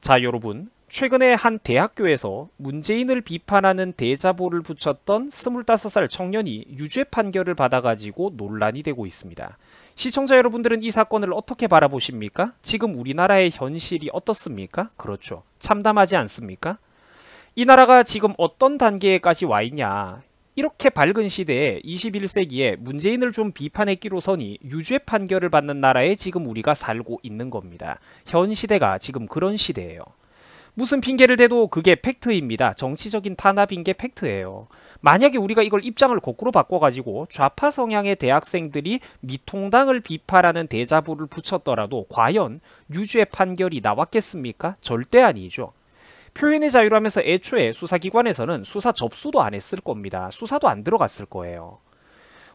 자, 여러분, 최근에 한 대학교에서 문재인을 비판하는 대자보를 붙였던 25살 청년이 유죄 판결을 받아가지고 논란이 되고 있습니다. 시청자 여러분들은 이 사건을 어떻게 바라보십니까? 지금 우리나라의 현실이 어떻습니까? 그렇죠. 참담하지 않습니까? 이 나라가 지금 어떤 단계까지 와 있냐? 이렇게 밝은 시대에 21세기에 문재인을 좀 비판했기로서니 유죄 판결을 받는 나라에 지금 우리가 살고 있는 겁니다. 현 시대가 지금 그런 시대예요. 무슨 핑계를 대도 그게 팩트입니다. 정치적인 탄압인 게 팩트예요. 만약에 우리가 이걸 입장을 거꾸로 바꿔가지고 좌파 성향의 대학생들이 미통당을 비판하는 대자보를 붙였더라도 과연 유죄 판결이 나왔겠습니까? 절대 아니죠. 표현의 자유라면서 애초에 수사기관에서는 수사 접수도 안 했을 겁니다. 수사도 안 들어갔을 거예요.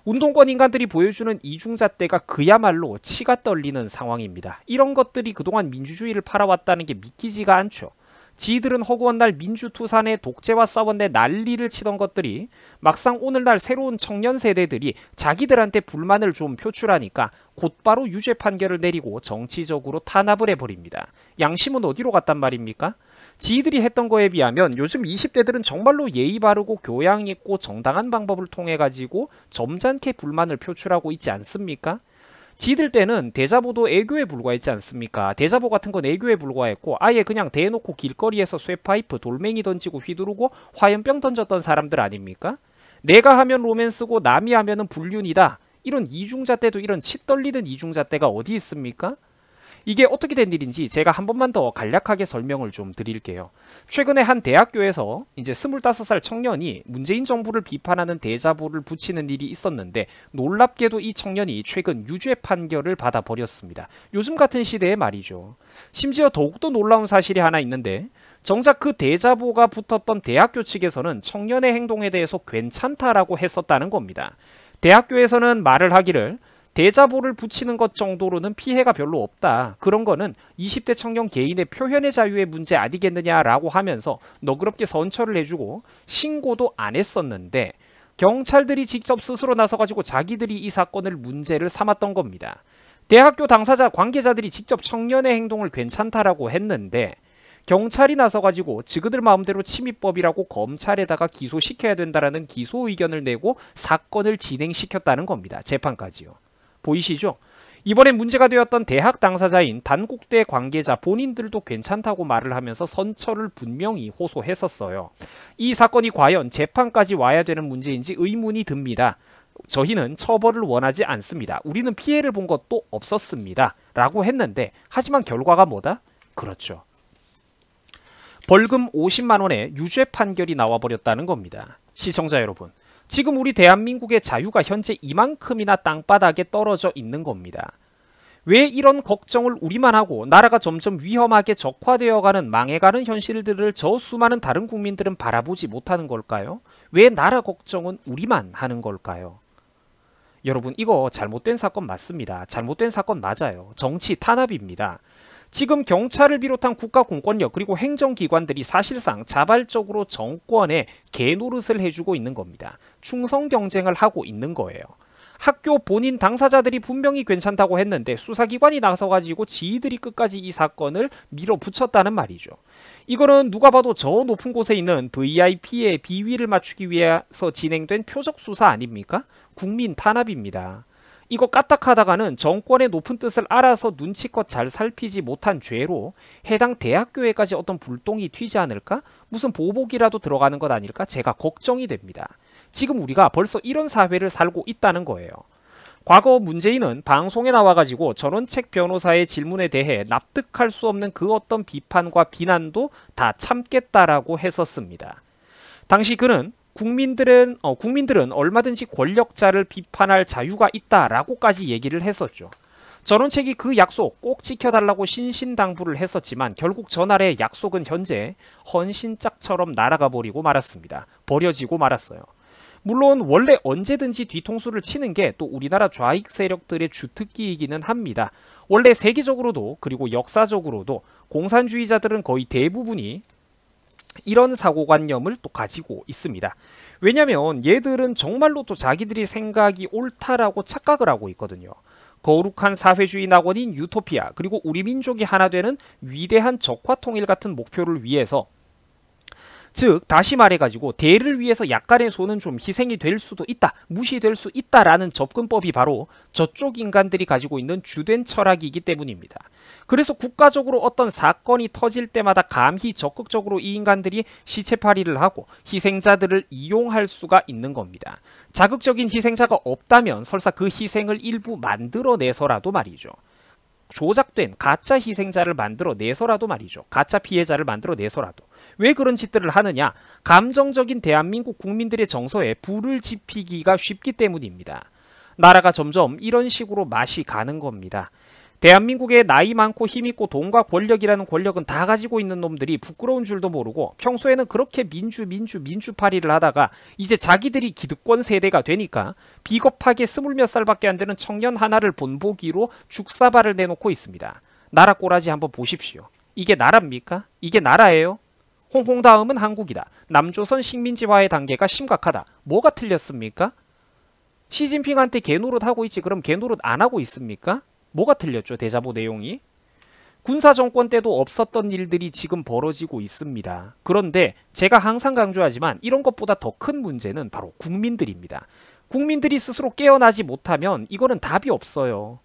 운동권 인간들이 보여주는 이중잣대가 그야말로 치가 떨리는 상황입니다. 이런 것들이 그동안 민주주의를 팔아왔다는 게 믿기지가 않죠. 지들은 허구한 날 민주투산에 독재와 싸웠네 난리를 치던 것들이 막상 오늘날 새로운 청년 세대들이 자기들한테 불만을 좀 표출하니까 곧바로 유죄 판결을 내리고 정치적으로 탄압을 해버립니다. 양심은 어디로 갔단 말입니까? 지들이 했던 거에 비하면 요즘 20대들은 정말로 예의 바르고 교양 있고 정당한 방법을 통해 가지고 점잖게 불만을 표출하고 있지 않습니까? 지들 때는 대자보도 애교에 불과했지 않습니까? 대자보 같은 건 애교에 불과했고 아예 그냥 대놓고 길거리에서 쇠파이프 돌멩이 던지고 휘두르고 화염병 던졌던 사람들 아닙니까? 내가 하면 로맨스고 남이 하면은 불륜이다. 이런 이중잣대도 이런 치 떨리는 이중잣대가 어디 있습니까? 이게 어떻게 된 일인지 제가 한 번만 더 간략하게 설명을 좀 드릴게요. 최근에 한 대학교에서 이제 25살 청년이 문재인 정부를 비판하는 대자보를 붙이는 일이 있었는데 놀랍게도 이 청년이 최근 유죄 판결을 받아버렸습니다. 요즘 같은 시대에 말이죠. 심지어 더욱더 놀라운 사실이 하나 있는데 정작 그 대자보가 붙었던 대학교 측에서는 청년의 행동에 대해서 괜찮다라고 했었다는 겁니다. 대학교에서는 말을 하기를 대자보를 붙이는 것 정도로는 피해가 별로 없다. 그런 거는 20대 청년 개인의 표현의 자유의 문제 아니겠느냐라고 하면서 너그럽게 선처를 해주고 신고도 안 했었는데 경찰들이 직접 스스로 나서가지고 자기들이 이 사건을 문제를 삼았던 겁니다. 대학교 당사자 관계자들이 직접 청년의 행동을 괜찮다라고 했는데 경찰이 나서가지고 지그들 마음대로 침입법이라고 검찰에다가 기소시켜야 된다라는 기소 의견을 내고 사건을 진행시켰다는 겁니다. 재판까지요. 보이시죠? 이번에 문제가 되었던 대학 당사자인 단국대 관계자 본인들도 괜찮다고 말을 하면서 선처를 분명히 호소했었어요. 이 사건이 과연 재판까지 와야 되는 문제인지 의문이 듭니다. 저희는 처벌을 원하지 않습니다. 우리는 피해를 본 것도 없었습니다. 라고 했는데 하지만 결과가 뭐다? 그렇죠. 벌금 50만 원의 유죄 판결이 나와버렸다는 겁니다. 시청자 여러분. 지금 우리 대한민국의 자유가 현재 이만큼이나 땅바닥에 떨어져 있는 겁니다. 왜 이런 걱정을 우리만 하고 나라가 점점 위험하게 적화되어가는 망해가는 현실들을 저 수많은 다른 국민들은 바라보지 못하는 걸까요? 왜 나라 걱정은 우리만 하는 걸까요? 여러분 이거 잘못된 사건 맞습니다. 잘못된 사건 맞아요. 정치 탄압입니다. 지금 경찰을 비롯한 국가 공권력 그리고 행정기관들이 사실상 자발적으로 정권에 개노릇을 해주고 있는 겁니다. 충성 경쟁을 하고 있는 거예요. 학교 본인 당사자들이 분명히 괜찮다고 했는데 수사기관이 나서가지고 지들이 끝까지 이 사건을 밀어붙였다는 말이죠. 이거는 누가 봐도 저 높은 곳에 있는 VIP의 비위를 맞추기 위해서 진행된 표적 수사 아닙니까? 국민 탄압입니다. 이거 까딱하다가는 정권의 높은 뜻을 알아서 눈치껏 잘 살피지 못한 죄로 해당 대학교에까지 어떤 불똥이 튀지 않을까? 무슨 보복이라도 들어가는 것 아닐까? 제가 걱정이 됩니다. 지금 우리가 벌써 이런 사회를 살고 있다는 거예요. 과거 문재인은 방송에 나와가지고 전원책 변호사의 질문에 대해 납득할 수 없는 그 어떤 비판과 비난도 다 참겠다라고 했었습니다. 당시 그는 국민들은 얼마든지 권력자를 비판할 자유가 있다라고까지 얘기를 했었죠. 전원책이 그 약속 꼭 지켜달라고 신신당부를 했었지만 결국 전날의 약속은 현재 헌신짝처럼 날아가 버리고 말았습니다. 버려지고 말았어요. 물론 원래 언제든지 뒤통수를 치는 게 또 우리나라 좌익 세력들의 주특기이기는 합니다. 원래 세계적으로도 그리고 역사적으로도 공산주의자들은 거의 대부분이 이런 사고관념을 또 가지고 있습니다. 왜냐면 얘들은 정말로 또 자기들이 생각이 옳다라고 착각을 하고 있거든요. 거룩한 사회주의 낙원인 유토피아, 그리고 우리 민족이 하나 되는 위대한 적화 통일 같은 목표를 위해서, 즉 다시 말해가지고 대를 위해서 약간의 손은 좀 희생이 될 수도 있다, 무시될 수 있다라는 접근법이 바로 저쪽 인간들이 가지고 있는 주된 철학이기 때문입니다. 그래서 국가적으로 어떤 사건이 터질 때마다 감히 적극적으로 이 인간들이 시체팔이를 하고 희생자들을 이용할 수가 있는 겁니다. 자극적인 희생자가 없다면 설사 그 희생을 일부 만들어내서라도 말이죠, 조작된 가짜 희생자를 만들어내서라도 말이죠, 가짜 피해자를 만들어내서라도. 왜 그런 짓들을 하느냐? 감정적인 대한민국 국민들의 정서에 불을 지피기가 쉽기 때문입니다. 나라가 점점 이런 식으로 맛이 가는 겁니다. 대한민국에 나이 많고 힘있고 돈과 권력이라는 권력은 다 가지고 있는 놈들이 부끄러운 줄도 모르고 평소에는 그렇게 민주파리를 하다가 이제 자기들이 기득권 세대가 되니까 비겁하게 20몇 살밖에 안 되는 청년 하나를 본보기로 죽사발을 내놓고 있습니다. 나라 꼬라지 한번 보십시오. 이게 나라입니까? 이게 나라예요? 홍콩 다음은 한국이다. 남조선 식민지화의 단계가 심각하다. 뭐가 틀렸습니까? 시진핑한테 개노릇하고 있지 그럼 개노릇 안 하고 있습니까? 뭐가 틀렸죠? 대자보 내용이. 군사정권 때도 없었던 일들이 지금 벌어지고 있습니다. 그런데 제가 항상 강조하지만 이런 것보다 더 큰 문제는 바로 국민들입니다. 국민들이 스스로 깨어나지 못하면 이거는 답이 없어요.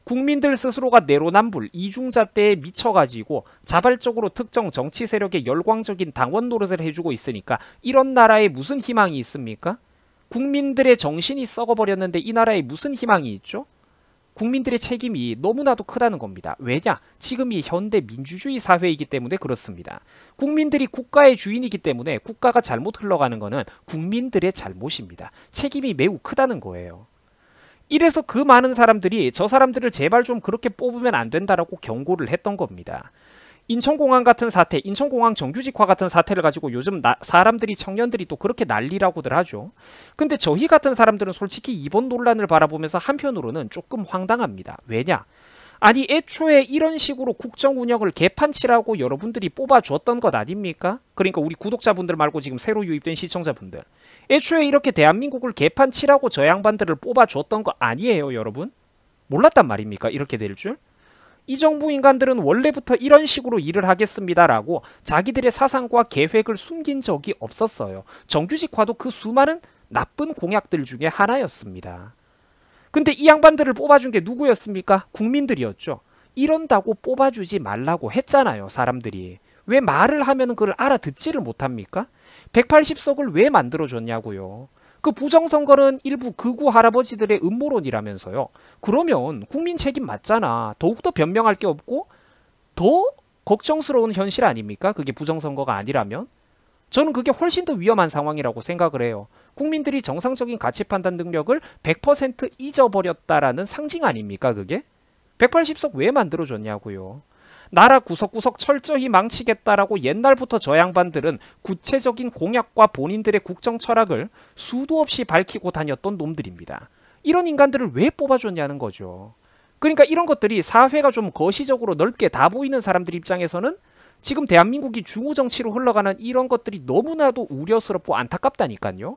국민들 스스로가 내로남불, 이중잣대에 미쳐가지고 자발적으로 특정 정치 세력에 열광적인 당원 노릇을 해주고 있으니까 이런 나라에 무슨 희망이 있습니까? 국민들의 정신이 썩어버렸는데 이 나라에 무슨 희망이 있죠? 국민들의 책임이 너무나도 크다는 겁니다. 왜냐? 지금이 현대 민주주의 사회이기 때문에 그렇습니다. 국민들이 국가의 주인이기 때문에 국가가 잘못 흘러가는 것은 국민들의 잘못입니다. 책임이 매우 크다는 거예요. 이래서 그 많은 사람들이 저 사람들을 제발 좀 그렇게 뽑으면 안 된다라고 경고를 했던 겁니다. 인천공항 같은 사태, 인천공항 정규직화 같은 사태를 가지고 요즘 사람들이, 청년들이 또 그렇게 난리라고들 하죠. 근데 저희 같은 사람들은 솔직히 이번 논란을 바라보면서 한편으로는 조금 황당합니다. 왜냐? 아니 애초에 이런 식으로 국정 운영을 개판치라고 여러분들이 뽑아줬던 것 아닙니까? 그러니까 우리 구독자분들 말고 지금 새로 유입된 시청자분들, 애초에 이렇게 대한민국을 개판치라고 저 양반들을 뽑아줬던 거 아니에요 여러분? 몰랐단 말입니까? 이렇게 될 줄? 이 정부 인간들은 원래부터 이런 식으로 일을 하겠습니다라고 자기들의 사상과 계획을 숨긴 적이 없었어요. 정규직화도 그 수많은 나쁜 공약들 중에 하나였습니다. 근데 이 양반들을 뽑아준 게 누구였습니까? 국민들이었죠. 이런다고 뽑아주지 말라고 했잖아요 사람들이. 왜 말을 하면 그걸 알아듣지를 못합니까? 180석을 왜 만들어줬냐고요. 그 부정선거는 일부 극우 할아버지들의 음모론이라면서요. 그러면 국민 책임 맞잖아. 더욱더 변명할 게 없고 더 걱정스러운 현실 아닙니까? 그게 부정선거가 아니라면? 저는 그게 훨씬 더 위험한 상황이라고 생각을 해요. 국민들이 정상적인 가치 판단 능력을 100% 잊어버렸다라는 상징 아닙니까 그게? 180석 왜 만들어줬냐고요. 나라 구석구석 철저히 망치겠다라고 옛날부터 저 양반들은 구체적인 공약과 본인들의 국정 철학을 수도 없이 밝히고 다녔던 놈들입니다. 이런 인간들을 왜 뽑아줬냐는 거죠. 그러니까 이런 것들이 사회가 좀 거시적으로 넓게 다 보이는 사람들 입장에서는 지금 대한민국이 중우정치로 흘러가는 이런 것들이 너무나도 우려스럽고 안타깝다니까요.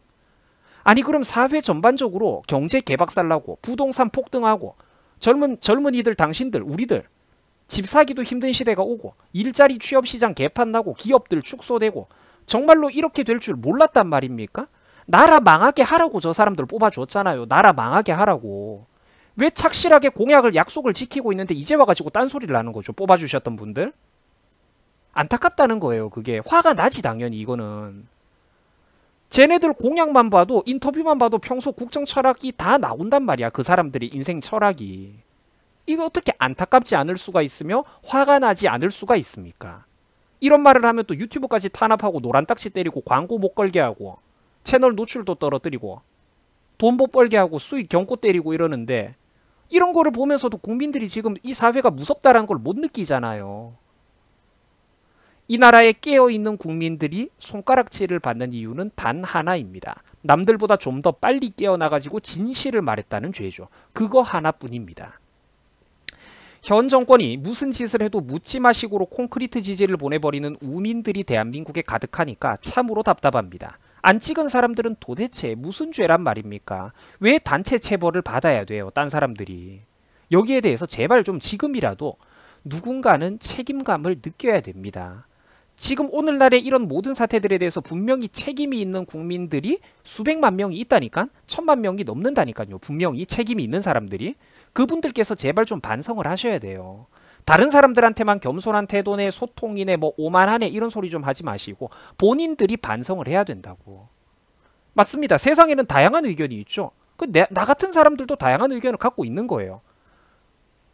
아니 그럼 사회 전반적으로 경제 개박살나고 부동산 폭등하고 젊은이들, 당신들, 우리들 집 사기도 힘든 시대가 오고 일자리 취업시장 개판나고 기업들 축소되고 정말로 이렇게 될 줄 몰랐단 말입니까? 나라 망하게 하라고 저 사람들 뽑아줬잖아요. 나라 망하게 하라고. 왜 착실하게 공약을, 약속을 지키고 있는데 이제 와가지고 딴소리를 하는 거죠. 뽑아주셨던 분들. 안타깝다는 거예요. 그게 화가 나지 당연히. 이거는 쟤네들 공약만 봐도, 인터뷰만 봐도 평소 국정 철학이 다 나온단 말이야. 그 사람들이 인생 철학이. 이거 어떻게 안타깝지 않을 수가 있으며 화가 나지 않을 수가 있습니까? 이런 말을 하면 또 유튜브까지 탄압하고 노란딱지 때리고 광고 못 걸게 하고 채널 노출도 떨어뜨리고 돈 못 벌게 하고 수익 경고 때리고 이러는데, 이런 거를 보면서도 국민들이 지금 이 사회가 무섭다라는 걸 못 느끼잖아요. 이 나라에 깨어있는 국민들이 손가락질을 받는 이유는 단 하나입니다. 남들보다 좀 더 빨리 깨어나가지고 진실을 말했다는 죄죠. 그거 하나뿐입니다. 현 정권이 무슨 짓을 해도 묻지마식으로 콘크리트 지지를 보내버리는 우민들이 대한민국에 가득하니까 참으로 답답합니다. 안 찍은 사람들은 도대체 무슨 죄란 말입니까? 왜 단체 체벌을 받아야 돼요? 딴 사람들이. 여기에 대해서 제발 좀 지금이라도 누군가는 책임감을 느껴야 됩니다. 지금 오늘날의 이런 모든 사태들에 대해서 분명히 책임이 있는 국민들이 수백만 명이 있다니까, 1000만 명이 넘는다니까요. 분명히 책임이 있는 사람들이. 그분들께서 제발 좀 반성을 하셔야 돼요. 다른 사람들한테만 겸손한 태도네, 소통이네, 뭐 오만하네 이런 소리 좀 하지 마시고 본인들이 반성을 해야 된다고. 맞습니다. 세상에는 다양한 의견이 있죠. 나 같은 사람들도 다양한 의견을 갖고 있는 거예요.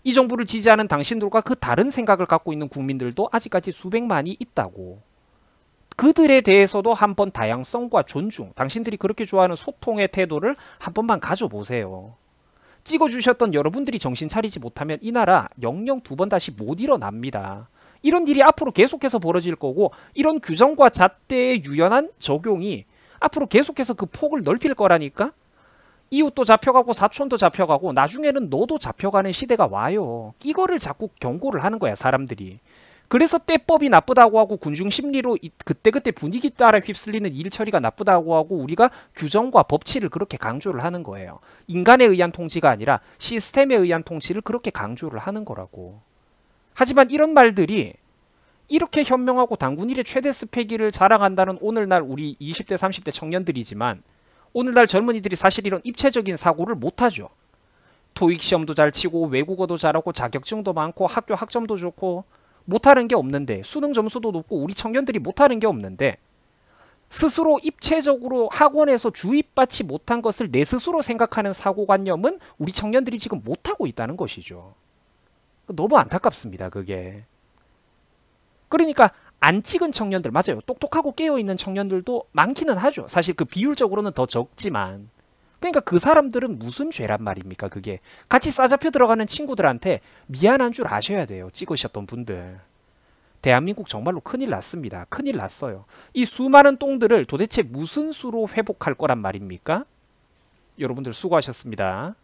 이 정부를 지지하는 당신들과 그 다른 생각을 갖고 있는 국민들도 아직까지 수백만이 있다고. 그들에 대해서도 한번 다양성과 존중, 당신들이 그렇게 좋아하는 소통의 태도를 한 번만 가져보세요. 찍어주셨던 여러분들이 정신 차리지 못하면 이 나라 영영 두 번 다시 못 일어납니다. 이런 일이 앞으로 계속해서 벌어질 거고, 이런 규정과 잣대의 유연한 적용이 앞으로 계속해서 그 폭을 넓힐 거라니까. 이웃도 잡혀가고 사촌도 잡혀가고 나중에는 너도 잡혀가는 시대가 와요. 이거를 자꾸 경고를 하는 거야, 사람들이. 그래서 때법이 나쁘다고 하고 군중 심리로 그때그때 분위기 따라 휩쓸리는 일 처리가 나쁘다고 하고 우리가 규정과 법치를 그렇게 강조를 하는 거예요. 인간에 의한 통치가 아니라 시스템에 의한 통치를 그렇게 강조를 하는 거라고. 하지만 이런 말들이 이렇게 현명하고 당군 일의 최대 스펙을 자랑한다는 오늘날 우리 20대 30대 청년들이지만, 오늘날 젊은이들이 사실 이런 입체적인 사고를 못하죠. 토익 시험도 잘 치고 외국어도 잘하고 자격증도 많고 학교 학점도 좋고 못하는 게 없는데, 수능 점수도 높고 우리 청년들이 못하는 게 없는데, 스스로 입체적으로 학원에서 주입받지 못한 것을 내 스스로 생각하는 사고관념은 우리 청년들이 지금 못하고 있다는 것이죠. 너무 안타깝습니다, 그게. 그러니까 안 찍은 청년들, 맞아요. 똑똑하고 깨어있는 청년들도 많기는 하죠. 사실 그 비율적으로는 더 적지만. 그러니까 그 사람들은 무슨 죄란 말입니까, 그게. 같이 싸잡혀 들어가는 친구들한테 미안한 줄 아셔야 돼요, 찍으셨던 분들. 대한민국 정말로 큰일 났습니다. 큰일 났어요. 이 수많은 똥들을 도대체 무슨 수로 회복할 거란 말입니까? 여러분들 수고하셨습니다.